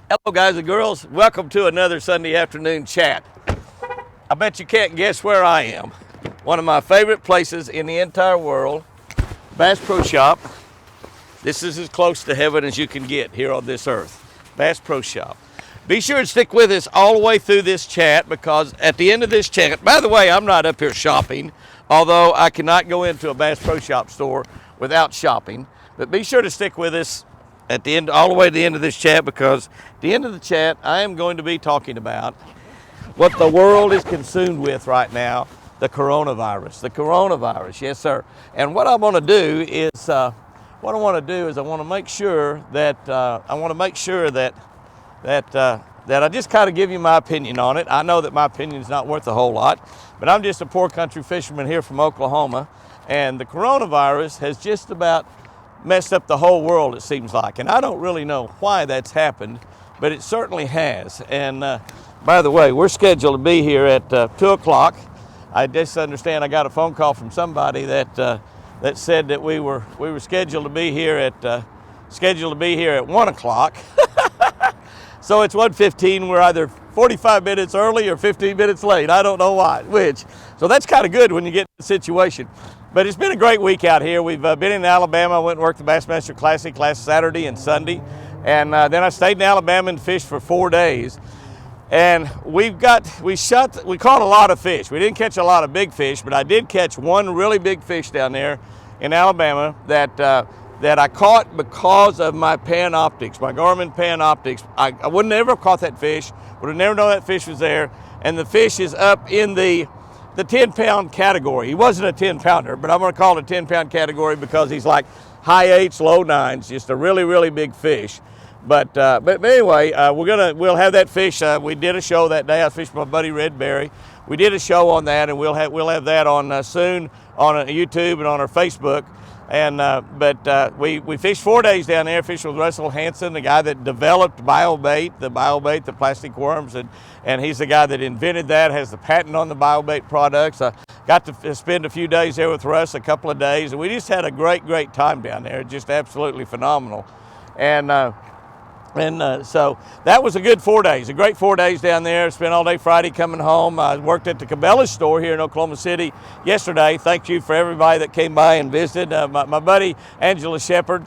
Hello guys and girls, welcome to another Sunday afternoon chat. I bet you can't guess where I am. One of my favorite places in the entire world, Bass Pro Shop. This is as close to heaven as you can get here on this earth. Bass Pro Shop. Be sure to stick with us all the way through this chat, because at the end of this chat, by the way, I'm not up here shopping, although I cannot go into a Bass Pro Shop store without shopping. But be sure to stick with us at the end, all the way to the end of this chat, because at the end of the chat, I am going to be talking about what the world is consumed with right now, the coronavirus. The coronavirus, yes sir. And what I want to do is, I want to make sure that that I just kind of give you my opinion on it. I know that my opinion is not worth a whole lot, but I'm just a poor country fisherman here from Oklahoma, and the coronavirus has just about messed up the whole world, it seems like. And I don't really know why that's happened, but it certainly has. And by the way, we're scheduled to be here at 2 o'clock. I just understand I got a phone call from somebody that said that we were scheduled to be here at 1 o'clock. So it's 1:15. We're either 45 minutes early or 15 minutes late. I don't know which. So that's kind of good when you get in the situation. But it's been a great week out here. We've been in Alabama. I went and worked the Bassmaster Classic last Saturday and Sunday. And then I stayed in Alabama and fished for 4 days. And we caught a lot of fish. We didn't catch a lot of big fish, but I did catch one really big fish down there in Alabama that I caught because of my Pan Optics, my Garmin Pan Optics. I would never have caught that fish, would have never known that fish was there. And the fish is up in the 10-pound category. He wasn't a 10-pounder, but I'm going to call it a 10-pound category because he's like high 8s, low 9s, just a really, really big fish. But anyway, we'll have that fish. We did a show that day. I fished with my buddy Red Berry. We did a show on that, and we'll have that on soon on YouTube and on our Facebook. And we fished 4 days down there. Fished with Russell Hansen, the guy that developed BioBait, the plastic worms, and he's the guy that invented that, has the patent on the BioBait products. I got to spend a few days there with Russ, a couple of days, and we just had a great time down there. Just absolutely phenomenal. So that was a good 4 days, a great 4 days down there. Spent all day Friday coming home. I worked at the Cabela's store here in Oklahoma City yesterday. Thank you for everybody that came by and visited. My buddy Angela Shepard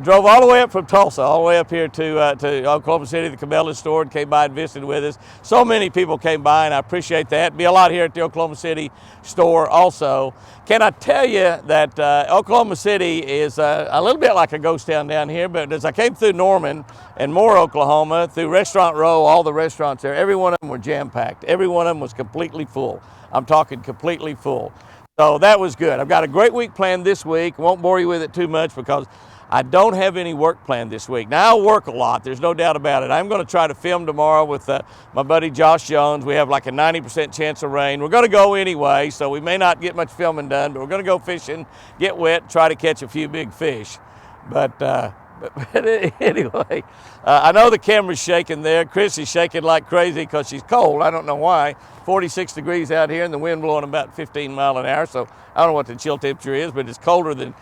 drove all the way up from Tulsa, all the way up here to Oklahoma City, the Cabela's store, and came by and visited with us. So many people came by, and I appreciate that. Be a lot here at the Oklahoma City store also. Can I tell you that Oklahoma City is a little bit like a ghost town down here, but as I came through Norman and Moore, Oklahoma, through Restaurant Row, all the restaurants there, every one of them were jam-packed. Every one of them was completely full. I'm talking completely full. So that was good. I've got a great week planned this week. Won't bore you with it too much because I don't have any work planned this week. Now, I'll work a lot. There's no doubt about it. I'm going to try to film tomorrow with my buddy Josh Jones. We have like a 90% chance of rain. We're going to go anyway, so we may not get much filming done, but we're going to go fishing, get wet, try to catch a few big fish. But anyway, I know the camera's shaking there. Chris is shaking like crazy because she's cold. I don't know why. 46 degrees out here and the wind blowing about 15 miles an hour. So I don't know what the chill temperature is, but it's colder than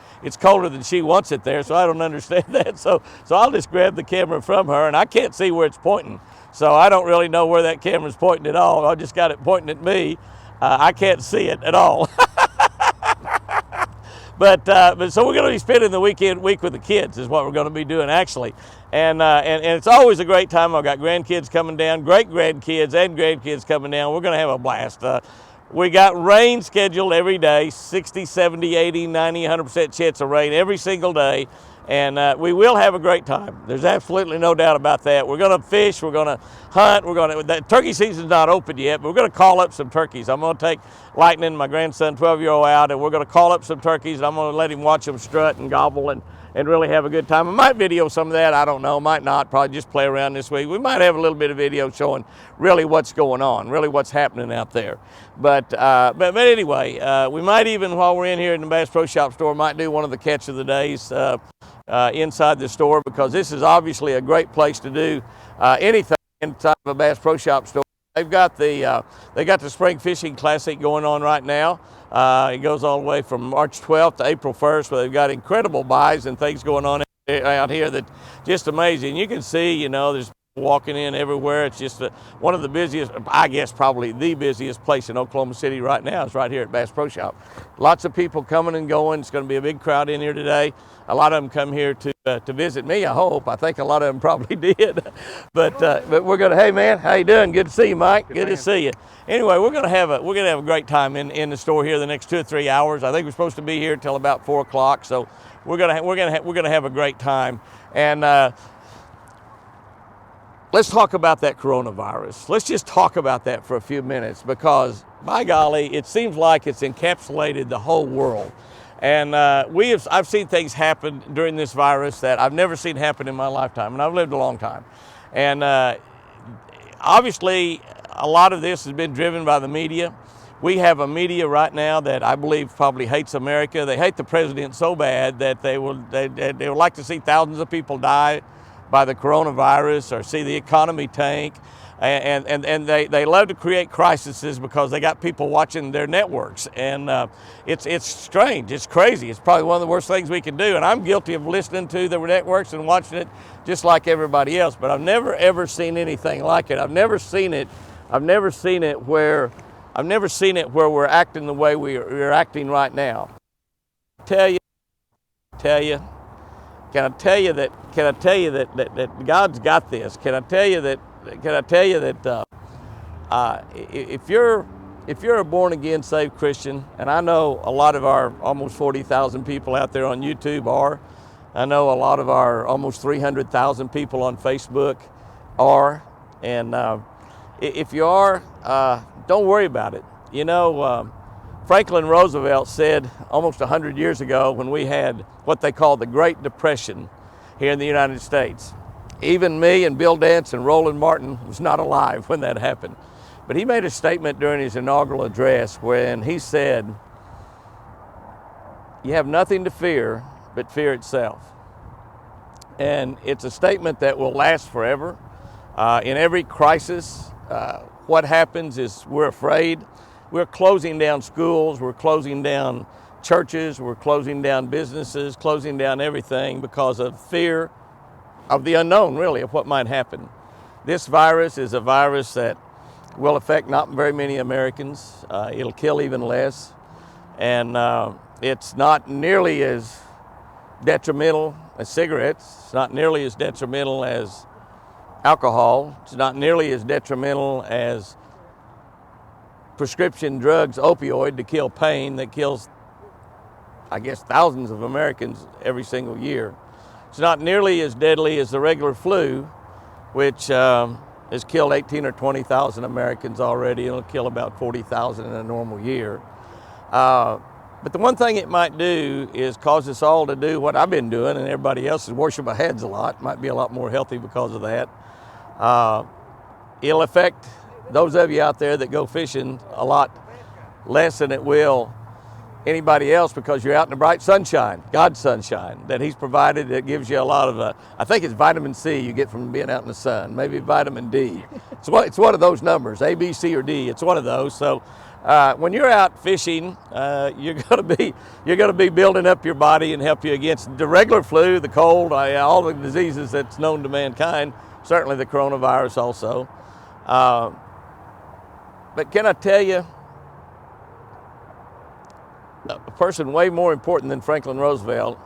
she wants it there. So I don't understand that. So I'll just grab the camera from her, and I can't see where it's pointing. So I don't really know where that camera's pointing at all. I just got it pointing at me. I can't see it at all. But so we're going to be spending the week with the kids is what we're going to be doing actually, and it's always a great time. I've got grandkids coming down, great grandkids and grandkids coming down. We're going to have a blast. We got rain scheduled every day, 60, 70, 80, 90, 100% chance of rain every single day. And we will have a great time. There's absolutely no doubt about that. We're going to fish. We're going to hunt. The turkey season's not open yet, but we're going to call up some turkeys. I'm going to take Lightning, my grandson, 12-year-old, out, and we're going to call up some turkeys. And I'm going to let him watch them strut and gobble and really have a good time. I might video some of that. I don't know. Might not. Probably just play around this week. We might have a little bit of video showing really what's going on, really what's happening out there. But anyway, we might even, while we're in here in the Bass Pro Shop store, might do one of the catch of the days inside the store, because this is obviously a great place to do anything inside of a Bass Pro Shop store. They got the Spring Fishing Classic going on right now. It goes all the way from March 12th to April 1st, where they've got incredible buys and things going on out here that just amazing. You can see, you know, there's people walking in everywhere. It's just one of the busiest, I guess probably the busiest place in Oklahoma City right now is right here at Bass Pro Shop. Lots of people coming and going. It's going to be a big crowd in here today. A lot of them come here to visit me, I hope. I think a lot of them probably did. But we're going to, hey man, how you doing? Good to see you, Mike. Good to see you. Anyway, we're going to have a great time in the store here the next 2 or 3 hours. I think we're supposed to be here till about 4 o'clock. So we're going to have a great time. And let's talk about that coronavirus. Let's just talk about that for a few minutes, because by golly, it seems like it's encapsulated the whole world. And I've seen things happen during this virus that I've never seen happen in my lifetime, and I've lived a long time. And obviously, a lot of this has been driven by the media. We have a media right now that I believe probably hates America. They hate the president so bad that they would like to see thousands of people die by the coronavirus or see the economy tank. And they love to create crises because they got people watching their networks. And it's strange, it's crazy. It's probably one of the worst things we can do. And I'm guilty of listening to the networks and watching it just like everybody else. But I've never ever seen anything like it. I've never seen it where we're acting the way we're acting right now. Can I tell you that God's got this? Can I tell you that if you're a born again saved Christian, and I know a lot of our almost 40,000 people out there on YouTube are, I know a lot of our almost 300,000 people on Facebook are, and if you are, don't worry about it. You know, Franklin Roosevelt said almost 100 years ago, when we had what they call the Great Depression here in the United States. Even me and Bill Dance and Roland Martin was not alive when that happened. But he made a statement during his inaugural address when he said, "You have nothing to fear but fear itself." And it's a statement that will last forever. In every crisis, what happens is we're afraid. We're closing down schools, we're closing down churches, we're closing down businesses, closing down everything because of fear of the unknown, really, of what might happen. This virus is a virus that will affect not very many Americans. It'll kill even less. And it's not nearly as detrimental as cigarettes. It's not nearly as detrimental as alcohol. It's not nearly as detrimental as prescription drugs, opioid, to kill pain that kills, I guess, thousands of Americans every single year. It's not nearly as deadly as the regular flu, which has killed 18 or 20,000 Americans already. It'll kill about 40,000 in a normal year. But the one thing it might do is cause us all to do what I've been doing, and everybody else is worship our heads a lot. Might be a lot more healthy because of that. It'll affect those of you out there that go fishing a lot less than it will anybody else, because you're out in the bright sunshine, God's sunshine that He's provided. That gives you a lot of, I think it's vitamin C you get from being out in the sun, maybe vitamin D. It's one of those numbers, A, B, C, or D. It's one of those. So when you're out fishing, you're gonna be building up your body and help you against the regular flu, the cold, all the diseases that's known to mankind. Certainly the coronavirus also. But can I tell you, a person way more important than Franklin Roosevelt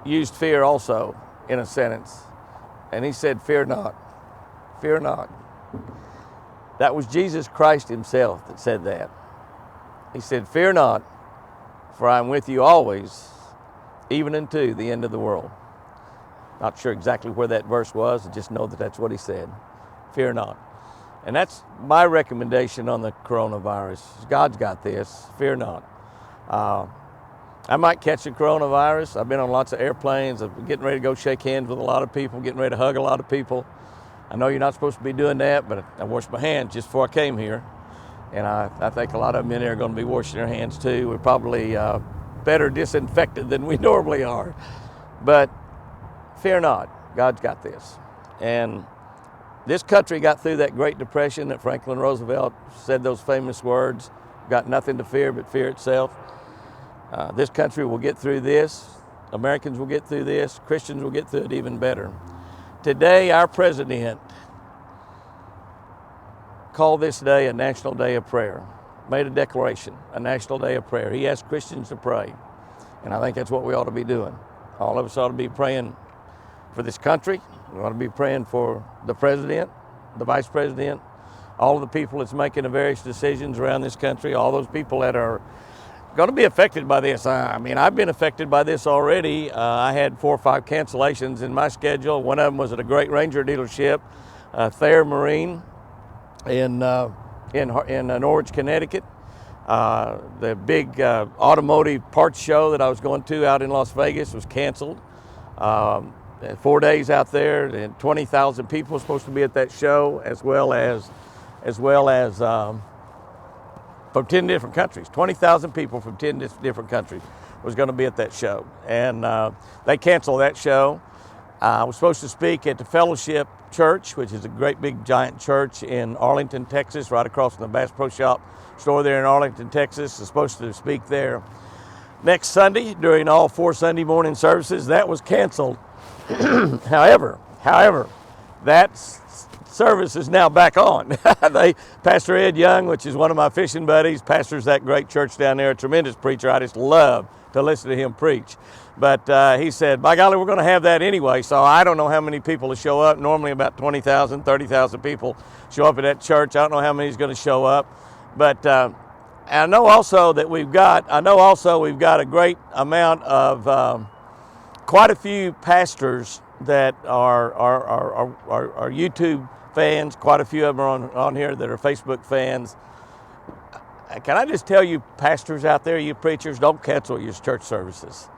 used fear also in a sentence. And he said, "Fear not, fear not." That was Jesus Christ Himself that said that. He said, "Fear not, for I am with you always, even unto the end of the world." Not sure exactly where that verse was, I just know that that's what He said. Fear not. And that's my recommendation on the coronavirus. God's got this, fear not. I might catch the coronavirus. I've been on lots of airplanes. I'm getting ready to go shake hands with a lot of people, getting ready to hug a lot of people. I know you're not supposed to be doing that, but I washed my hands just before I came here. And I think a lot of them in there are going to be washing their hands too. We're probably better disinfected than we normally are. But fear not, God's got this. And this country got through that Great Depression that Franklin Roosevelt said those famous words, "Got nothing to fear but fear itself." This country will get through this. Americans will get through this. Christians will get through it even better. Today, our president called this day a National Day of Prayer, made a declaration, a National Day of Prayer. He asked Christians to pray, and I think that's what we ought to be doing. All of us ought to be praying for this country. We ought to be praying for the president, the vice president, all of the people that's making the various decisions around this country, all those people that are going to be affected by this. I mean, I've been affected by this already. I had 4 or 5 cancellations in my schedule. One of them was at a great Ranger dealership, Thayer Marine, in Norwich, Connecticut. The big automotive parts show that I was going to out in Las Vegas was canceled. 4 days out there, and 20,000 people were supposed to be at that show, as well as from 10 different countries. 20,000 people from 10 different countries was going to be at that show, and they canceled that show. I was supposed to speak at the Fellowship Church, which is a great big giant church in Arlington, Texas, right across from the Bass Pro Shop store there in Arlington, Texas. I was supposed to speak there next Sunday during all 4 Sunday morning services. That was canceled. However, that service is now back on. Pastor Ed Young, which is one of my fishing buddies, pastors that great church down there, a tremendous preacher. I just love to listen to him preach. But he said, by golly, we're going to have that anyway, so I don't know how many people will show up. Normally about 20,000, 30,000 people show up at that church. I don't know how many is going to show up. But I know also we've got a great amount of quite a few pastors that are YouTube fans. Quite a few of them are on here that are Facebook fans. Can I just tell you, pastors out there, you preachers, don't cancel your church services.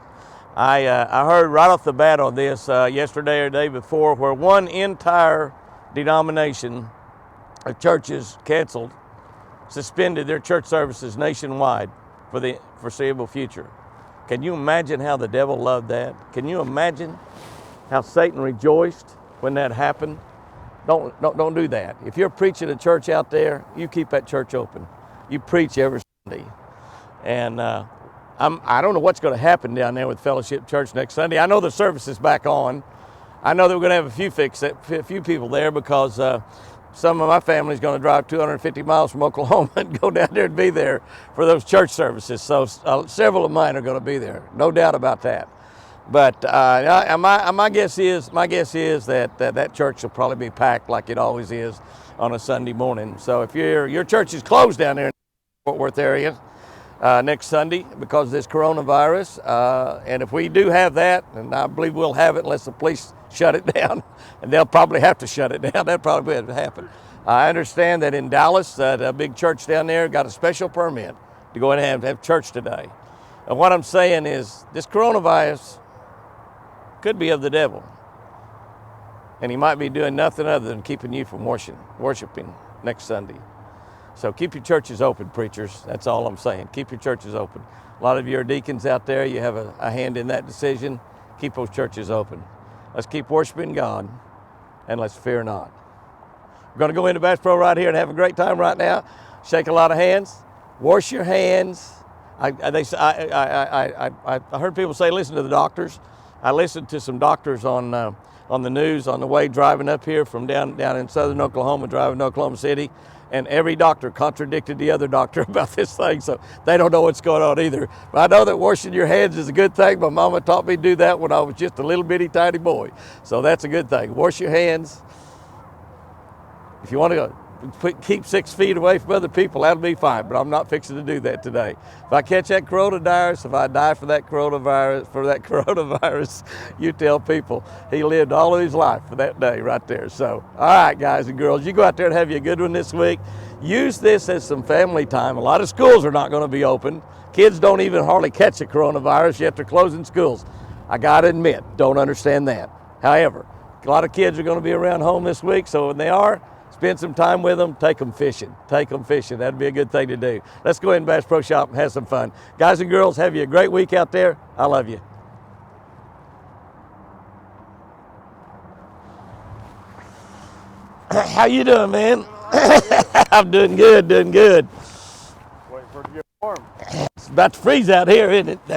I heard right off the bat on this yesterday or the day before, where one entire denomination of churches suspended their church services nationwide for the foreseeable future. Can you imagine how the devil loved that? Can you imagine how Satan rejoiced when that happened? Don't do that. If you're preaching a church out there, you keep that church open. You preach every Sunday. And I don't know what's going to happen down there with Fellowship Church next Sunday. I know the service is back on. I know that we're going to have a few people there, because some of my family is going to drive 250 miles from Oklahoma and go down there and be there for those church services. So several of mine are going to be there, no doubt about that. But my guess is that church will probably be packed like it always is on a Sunday morning. So if your church is closed down there in the Fort Worth area next Sunday because of this coronavirus, and if we do have that, and I believe we'll have it unless the police shut it down, and they'll probably have to shut it down. That'll probably happen. I understand that in Dallas, a big church down there got a special permit to go in and have church today. And what I'm saying is, this coronavirus could be of the devil, and he might be doing nothing other than keeping you from worshiping next Sunday. So keep your churches open, preachers. That's all I'm saying. Keep your churches open. A lot of you are deacons out there. You have a hand in that decision. Keep those churches open. Let's keep worshiping God, and let's fear not. We're going to go into Bass Pro right here and have a great time right now. Shake a lot of hands. Wash your hands. I heard people say, listen to the doctors. I listened to some doctors on the news on the way driving up here from down in southern Oklahoma, driving to Oklahoma City, and every doctor contradicted the other doctor about this thing, so they don't know what's going on either. But I know that washing your hands is a good thing. My mama taught me to do that when I was just a little bitty tiny boy, so that's a good thing. Wash your hands. If you want to keep 6 feet away from other people, that'll be fine, but I'm not fixing to do that today. If I catch that coronavirus, if I die for that coronavirus, you tell people he lived all of his life for that day right there. So, all right, guys and girls, you go out there and have you a good one this week. Use this as some family time. A lot of schools are not going to be open. Kids don't even hardly catch the coronavirus yet. They're closing schools. I got to admit, don't understand that. However, a lot of kids are going to be around home this week, so when they are, spend some time with them, take them fishing. That'd be a good thing to do. Let's go ahead and Bass Pro Shop and have some fun. Guys and girls, have you a great week out there. I love you. How you doing, man? I'm doing good. Waiting for it to get warm. It's about to freeze out here, isn't it?